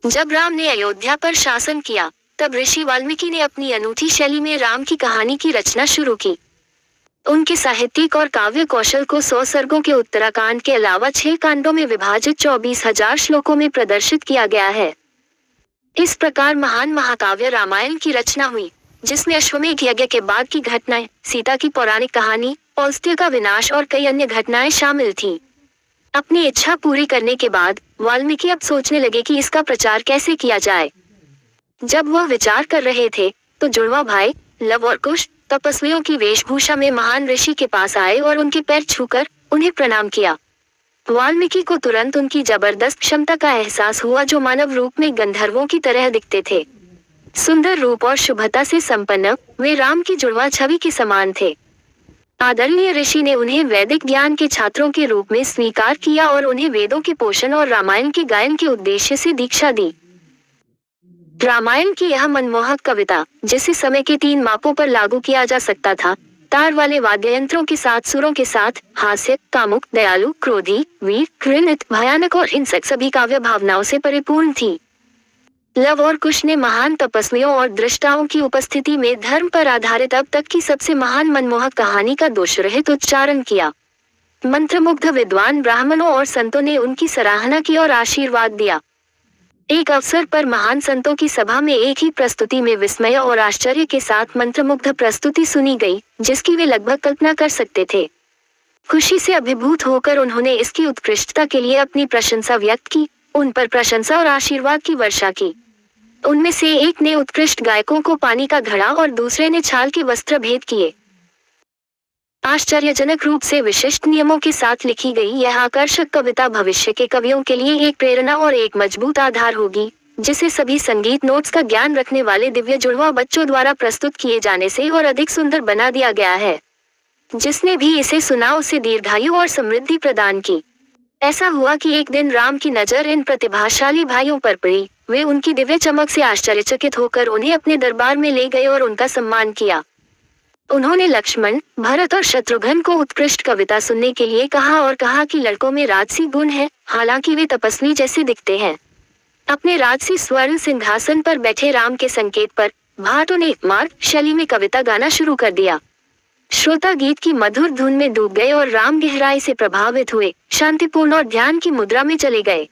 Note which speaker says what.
Speaker 1: जब राम ने अयोध्या पर शासन किया, तब ऋषि वाल्मीकि ने अपनी अनूठी शैली में राम की कहानी की रचना शुरू की। उनके साहित्यिक और काव्य कौशल को 100 सर्गों के उत्तराकांड के अलावा 6 कांडों में विभाजित 24,000 श्लोकों में प्रदर्शित किया गया है। इस प्रकार महान महाकाव्य रामायण की रचना हुई, जिसमें अश्वमेध यज्ञ के बाद की घटनाएं, सीता की पौराणिक कहानी, औस्त्य का विनाश और कई अन्य घटनाएं शामिल थीं। अपनी इच्छा पूरी करने के बाद वाल्मीकि अब सोचने लगे कि इसका प्रचार कैसे किया जाए। जब वह विचार कर रहे थे, तो जुड़वा भाई लव और कुश तपस्वियों की वेशभूषा में महान ऋषि के पास आए और उनके पैर छूकर उन्हें प्रणाम किया। वाल्मीकि को तुरंत उनकी जबरदस्त क्षमता का एहसास हुआ, जो मानव रूप में गंधर्वों की तरह दिखते थे। सुंदर रूप और शुभता से संपन्न वे राम की जुड़वा छवि के समान थे। आदरणीय ऋषि ने उन्हें वैदिक ज्ञान के छात्रों के रूप में स्वीकार किया और उन्हें वेदों के पोषण और रामायण के गायन के उद्देश्य से दीक्षा दी। रामायण की यह मनमोहक कविता, जिसे समय के 3 मापों पर लागू किया जा सकता था, तार वाले वाद्य यंत्रों के साथ, सुरों के साथ, हास्य, कामुक, दयालु, क्रोधी, वीर, घृणित, भयानक और हिंसक सभी काव्य भावनाओं से परिपूर्ण थी। लव और कुश ने महान तपस्वियों और दृष्टाओं की उपस्थिति में धर्म पर आधारित अब तक की सबसे महान मनमोहक कहानी का दोषरहित उच्चारण किया। मंत्रमुग्ध विद्वान ब्राह्मणों और संतों ने उनकी सराहना की और आशीर्वाद दिया। एक अवसर पर महान संतों की सभा में एक ही प्रस्तुति में विस्मय और आश्चर्य के साथ मंत्रमुग्ध प्रस्तुति सुनी गई, जिसकी वे लगभग कल्पना कर सकते थे। खुशी से अभिभूत होकर उन्होंने इसकी उत्कृष्टता के लिए अपनी प्रशंसा व्यक्त की, उन पर प्रशंसा और आशीर्वाद की वर्षा की। उनमें से एक ने उत्कृष्ट गायकों को पानी का घड़ा और दूसरे ने छाल के वस्त्र भेंट किए। आश्चर्यजनक रूप से विशिष्ट नियमों के साथ लिखी गई यह आकर्षक कविता भविष्य के कवियों के लिए एक प्रेरणा और एक मजबूत आधार होगी, जिसे सभी संगीत नोट्स का ज्ञान रखने वाले दिव्य जुड़वा बच्चों द्वारा प्रस्तुत किए जाने से और अधिक सुंदर बना दिया गया है। जिसने भी इसे सुना उसे दीर्घायु और समृद्धि प्रदान की। ऐसा हुआ कि एक दिन राम की नजर इन प्रतिभाशाली भाइयों पर पड़ी। वे उनकी दिव्य चमक से आश्चर्यचकित होकर उन्हें अपने दरबार में ले गए और उनका सम्मान किया। उन्होंने लक्ष्मण, भरत और शत्रुघ्न को उत्कृष्ट कविता सुनने के लिए कहा और कहा कि लड़कों में राजसी गुण है, हालांकि वे तपस्वी जैसे दिखते हैं। अपने राजसी स्वर्ण सिंहासन पर बैठे राम के संकेत पर भाटों ने मार्ग शैली में कविता गाना शुरू कर दिया। श्रोता गीत की मधुर धुन में डूब गए और राम गहराई से प्रभावित हुए, शांतिपूर्ण और ध्यान की मुद्रा में चले गए।